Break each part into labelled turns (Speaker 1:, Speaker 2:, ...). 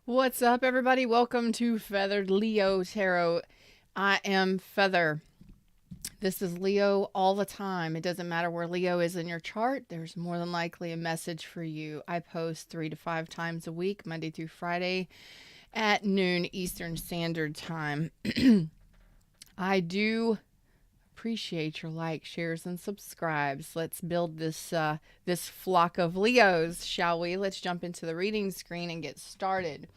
Speaker 1: What's up, everybody? Welcome to Feathered Leo Tarot. I am Feather. This is Leo all the time. It doesn't matter where Leo is in your chart, there's more than likely a message for you. I post 3 to 5 times a week, Monday through Friday at noon Eastern Standard Time. I do appreciate your likes, shares, and subscribes. Let's build this flock of Leos, shall we? Let's jump into the reading screen and get started.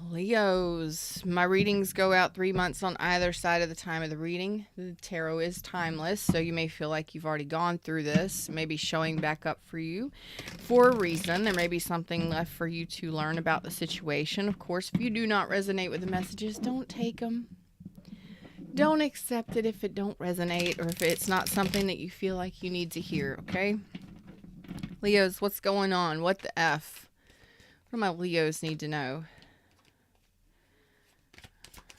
Speaker 1: Leos, my readings go out 3 months on either side of the time of the reading. The tarot is timeless, so you may feel like you've already gone through this, maybe showing back up for you for a reason. There may be something left for you to learn about the situation. Of course, if you do not resonate with the messages, don't take them. Don't accept it if it don't resonate or if it's not something that you feel like you need to hear, okay? Leos, what's going on? What the F? What do my Leos need to know?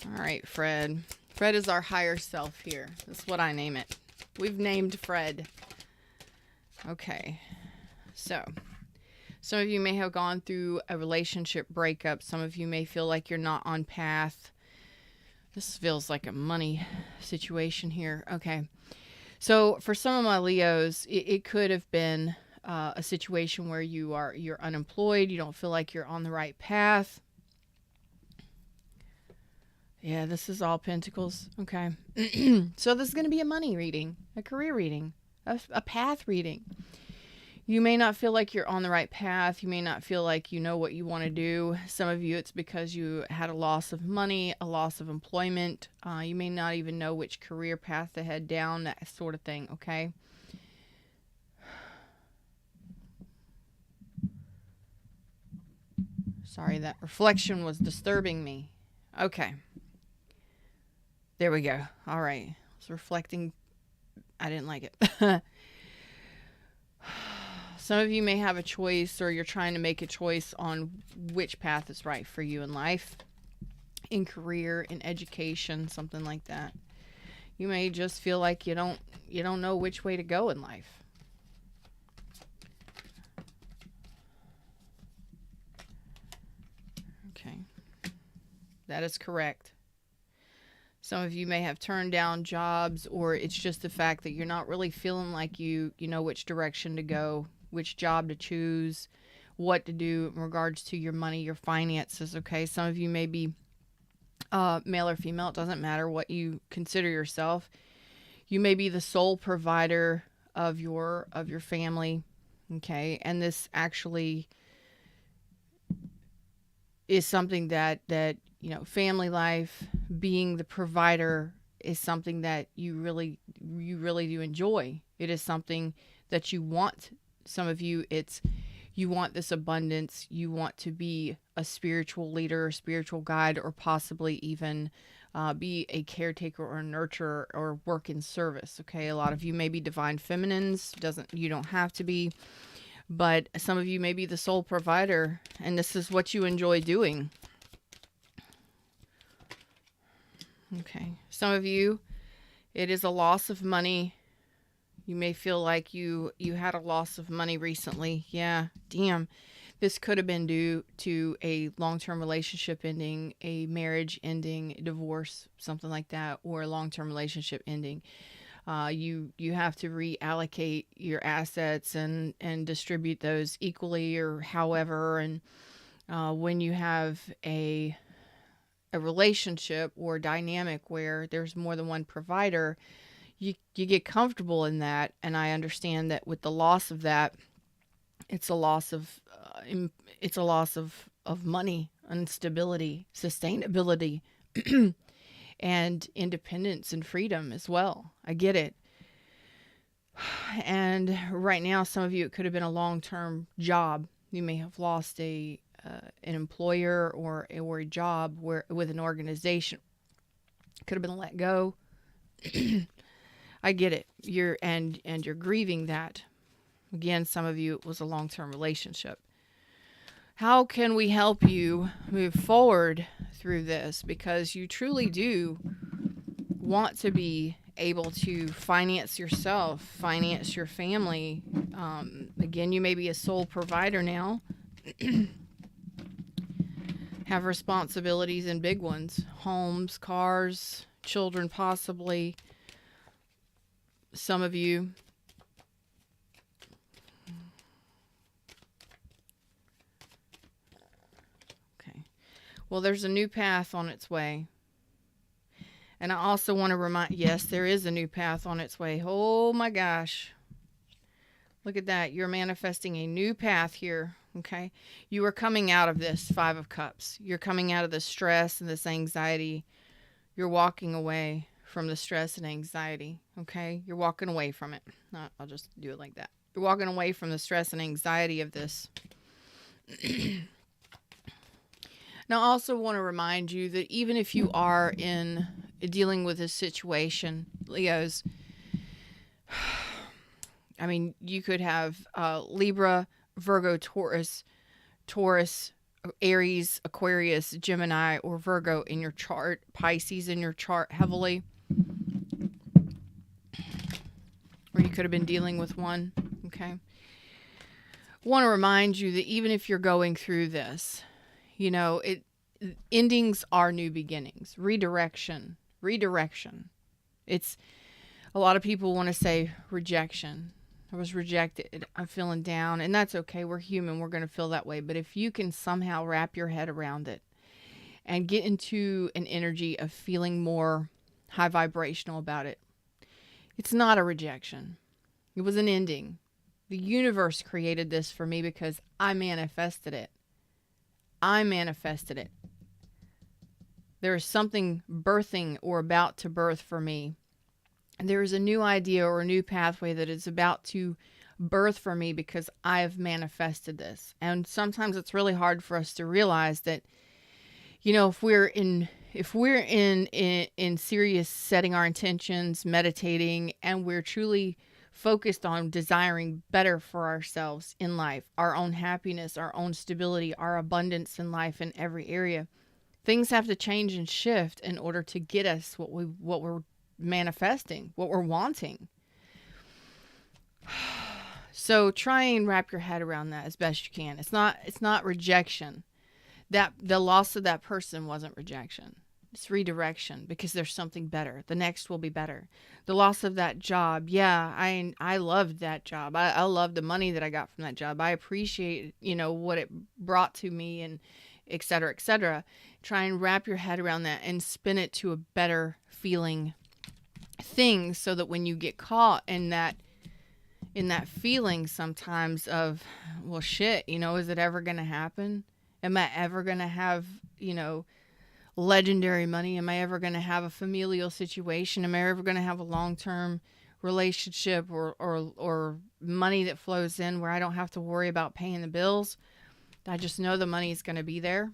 Speaker 1: All right, Fred. Fred is our higher self here. That's what I name it. We've named Fred. Okay. So, some of you may have gone through a relationship breakup. Some of you may feel like you're not on path. This feels like a money situation here. Okay. So, for some of my Leos, it could have been a situation where you're unemployed. You don't feel like you're on the right path. Yeah, this is all pentacles. Okay. So this is going to be a money reading, a career reading, a path reading. You may not feel like you're on the right path. You may not feel like you know what you want to do. Some of you, it's because you had a loss of money, a loss of employment. You may not even know which career path to head down, that sort of thing, okay? Sorry, that reflection was disturbing me. Okay. There we go. All right. I was reflecting. I didn't like it. Some of you may have a choice, or you're trying to make a choice on which path is right for you in life, in career, in education, something like that. You may just feel like you don't know which way to go in life. Okay. That is correct. Some of you may have turned down jobs, or it's just the fact that you're not really feeling like you know which direction to go, which job to choose, what to do in regards to your money, your finances, okay? Some of you may be male or female. It doesn't matter what you consider yourself. You may be the sole provider of your family, okay? And this actually is something that family life, being the provider, is something that you really do enjoy. It is something that you want. Some of you, you want this abundance. You want to be a spiritual leader, a spiritual guide, or possibly even be a caretaker or a nurturer or work in service. Okay, a lot of you may be divine feminines. You don't have to be. But some of you may be the sole provider, and this is what you enjoy doing. Okay. Some of you, it is a loss of money. You may feel like you had a loss of money recently. Yeah, damn. This could have been due to a long-term relationship ending, a marriage ending, divorce, something like that, or a long-term relationship ending. You have to reallocate your assets and distribute those equally or however. And when you have a relationship or dynamic where there's more than one provider, you get comfortable in that. And I understand that with the loss of that, it's a loss of money and stability, sustainability. And independence and freedom as well. I get it. And right now, some of you, it could have been a long-term job. You may have lost an employer or a job with an organization. Could have been let go. I get it. You're grieving that. Again, some of you, it was a long-term relationship. How can we help you move forward through this? Because you truly do want to be able to finance yourself, finance your family. Again, you may be a sole provider now. have responsibilities and big ones. Homes, cars, children possibly. Some of you. Okay. Well, there's a new path on its way. And I also want to remind, yes, there is a new path on its way. Oh my gosh. Look at that. You're manifesting a new path here. Okay. You are coming out of this Five of Cups. You're coming out of the stress and this anxiety. You're walking away from the stress and anxiety. Okay. You're walking away from it. I'll just do it like that. You're walking away from the stress and anxiety of this. Now, I also want to remind you that even if you are dealing with this situation, Leos, I mean, you could have Libra, Virgo, Taurus, Aries, Aquarius, Gemini, or Virgo in your chart, Pisces in your chart heavily. Or you could have been dealing with one, okay? I want to remind you that even if you're going through this, you know, endings are new beginnings. Redirection. It's a lot of people want to say rejection. I was rejected. I'm feeling down, and that's okay. We're human. We're going to feel that way. But if you can somehow wrap your head around it and get into an energy of feeling more high vibrational about it, it's not a rejection. It was an ending. The universe created this for me because I manifested it. There is something birthing or about to birth for me. And there is a new idea or a new pathway that is about to birth for me because I have manifested this. And sometimes it's really hard for us to realize that, you know, if we're in serious setting our intentions, meditating, and we're truly focused on desiring better for ourselves in life, our own happiness, our own stability, our abundance in life in every area, things have to change and shift in order to get us what we're manifesting, what we're wanting. So try and wrap your head around that as best you can. It's not rejection. That the loss of that person wasn't rejection. It's redirection because there's something better. The next will be better. The loss of that job. Yeah, I loved that job. I loved the money that I got from that job. I appreciate, you know, what it brought to me and et cetera, et cetera. Try and wrap your head around that and spin it to a better feeling thing so that when you get caught in that feeling sometimes of, well, shit, you know, is it ever going to happen? Am I ever going to have, you know, legendary money? Am I ever going to have a familial situation? Am I ever going to have a long-term relationship or money that flows in where I don't have to worry about paying the bills? I just know the money is going to be there.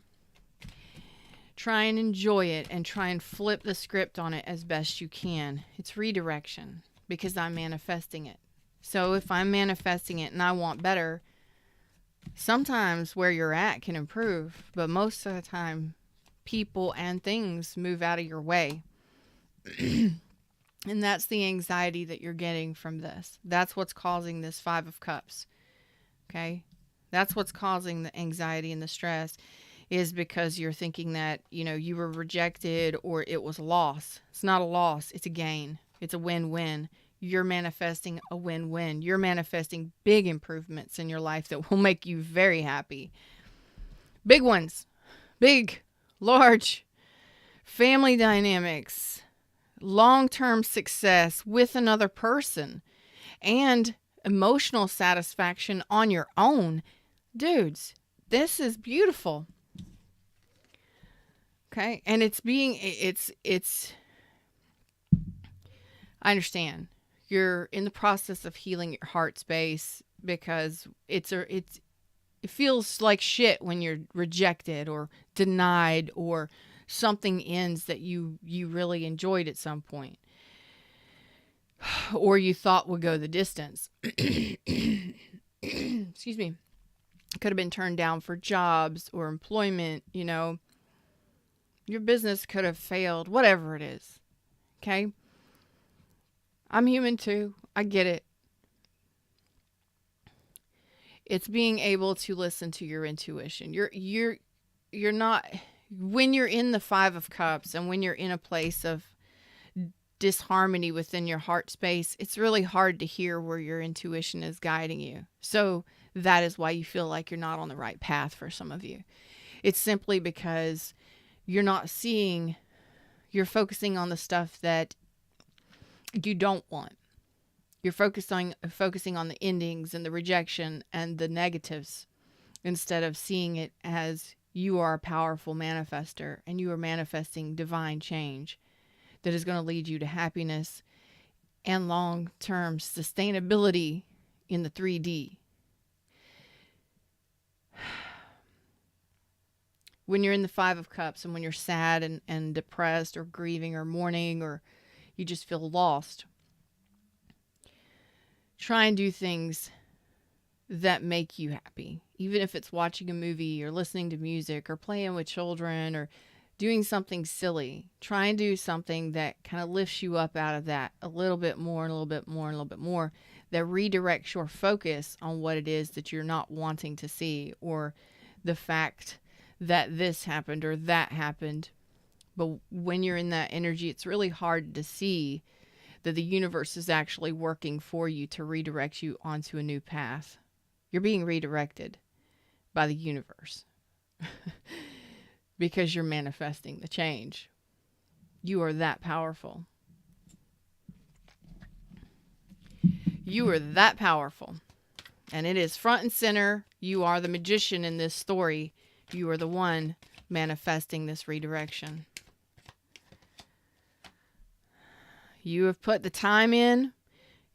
Speaker 1: Try and enjoy it and try and flip the script on it as best you can. It's redirection because I'm manifesting it. So if I'm manifesting it and I want better, sometimes where you're at can improve, but most of the time, people and things move out of your way. And that's the anxiety that you're getting from this. That's what's causing this Five of Cups. Okay? That's what's causing the anxiety and the stress, is because you're thinking that, you know, you were rejected or it was a loss. It's not a loss. It's a gain. It's a win-win. You're manifesting a win-win. You're manifesting big improvements in your life that will make you very happy. Big ones. Big, large, family dynamics, long-term success with another person, and emotional satisfaction on your own. Dudes, this is beautiful. Okay? And I understand. You're in the process of healing your heart space because it feels like shit when you're rejected or denied or something ends that you really enjoyed at some point or you thought would go the distance. Excuse me. Could have been turned down for jobs or employment, you know. Your business could have failed, whatever it is. Okay? I'm human too. I get it. It's being able to listen to your intuition. you're not, when you're in the Five of Cups and when you're in a place of disharmony within your heart space, it's really hard to hear where your intuition is guiding you. So that is why you feel like you're not on the right path for some of you. It's simply because you're not seeing, you're focusing on the stuff that you don't want. You're focusing on the endings and the rejection and the negatives instead of seeing it as you are a powerful manifester and you are manifesting divine change that is going to lead you to happiness and long-term sustainability in the 3D. When you're in the Five of Cups and when you're sad and depressed or grieving or mourning or you just feel lost, try and do things that make you happy. Even if it's watching a movie or listening to music or playing with children or doing something silly, try and do something that kind of lifts you up out of that a little bit more and a little bit more and a little bit more, that redirects your focus on what it is that you're not wanting to see, or the fact that this happened or that happened. But when you're in that energy, it's really hard to see that the universe is actually working for you to redirect you onto a new path. You're being redirected by the universe because you're manifesting the change. You are that powerful. You are that powerful. And it is front and center. You are the magician in this story. You are the one manifesting this redirection. You have put the time in.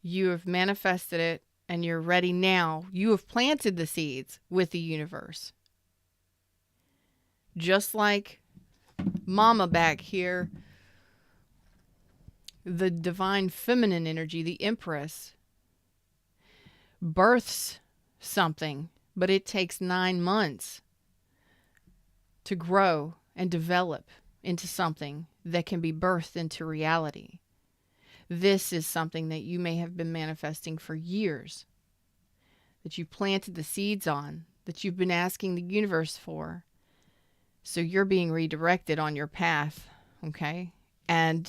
Speaker 1: You have manifested it. And you're ready now. You have planted the seeds with the universe. Just like Mama back here, the divine feminine energy, the Empress, births something, but it takes 9 months to grow and develop into something that can be birthed into reality. This is something that you may have been manifesting for years, that you planted the seeds on, that you've been asking the universe for. So you're being redirected on your path, okay? And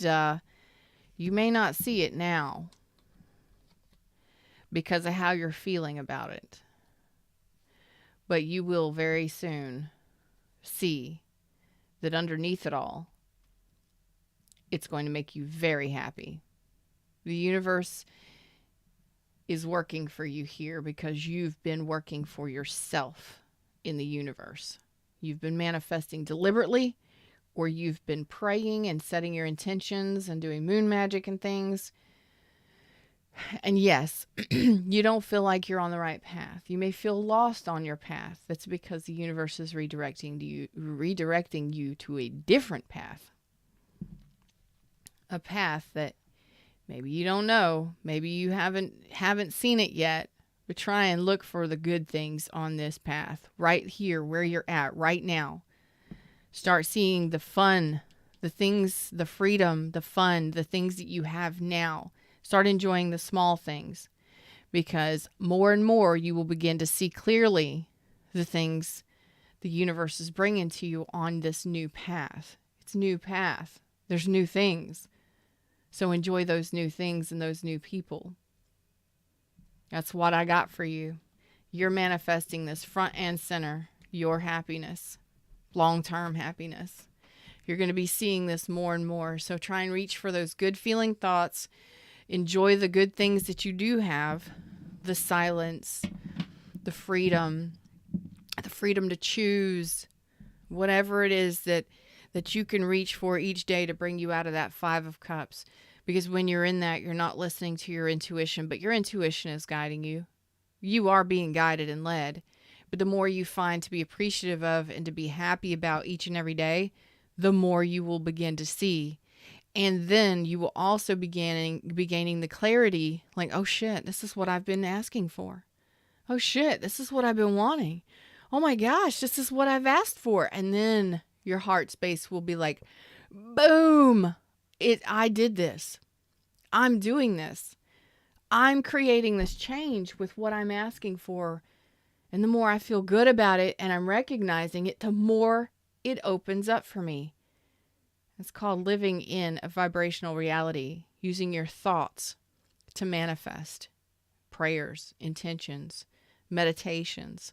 Speaker 1: you may not see it now because of how you're feeling about it. But you will very soon see that underneath it all, it's going to make you very happy. The universe is working for you here because you've been working for yourself in the universe. You've been manifesting deliberately, or you've been praying and setting your intentions and doing moon magic and things. And yes, you don't feel like you're on the right path. You may feel lost on your path. That's because the universe is redirecting you to a different path. A path that maybe you don't know, maybe you haven't seen it yet, but try and look for the good things on this path right here where you're at right now. Start seeing the fun, the things, the freedom, the fun, the things that you have now. Start enjoying the small things, because more and more you will begin to see clearly the things the universe is bringing to you on this new path. It's a new path. There's new things. So enjoy those new things and those new people. That's what I got for you. You're manifesting this front and center, your happiness, long-term happiness. You're going to be seeing this more and more. So try and reach for those good feeling thoughts. Enjoy the good things that you do have. The silence, the freedom to choose, whatever it is that you can reach for each day to bring you out of that Five of Cups. Because when you're in that, you're not listening to your intuition, but your intuition is guiding you. You are being guided and led. But the more you find to be appreciative of and to be happy about each and every day, the more you will begin to see. And then you will also be gaining the clarity, like, oh shit, this is what I've been asking for. Oh shit, this is what I've been wanting. Oh my gosh, this is what I've asked for. And then your heart space will be like, boom, I did this. I'm doing this. I'm creating this change with what I'm asking for. And the more I feel good about it and I'm recognizing it, the more it opens up for me. It's called living in a vibrational reality, using your thoughts to manifest prayers, intentions, meditations,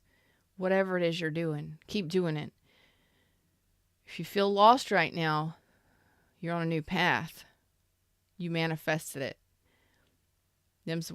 Speaker 1: whatever it is you're doing. Keep doing it. If you feel lost right now, you're on a new path. You manifested it. Them's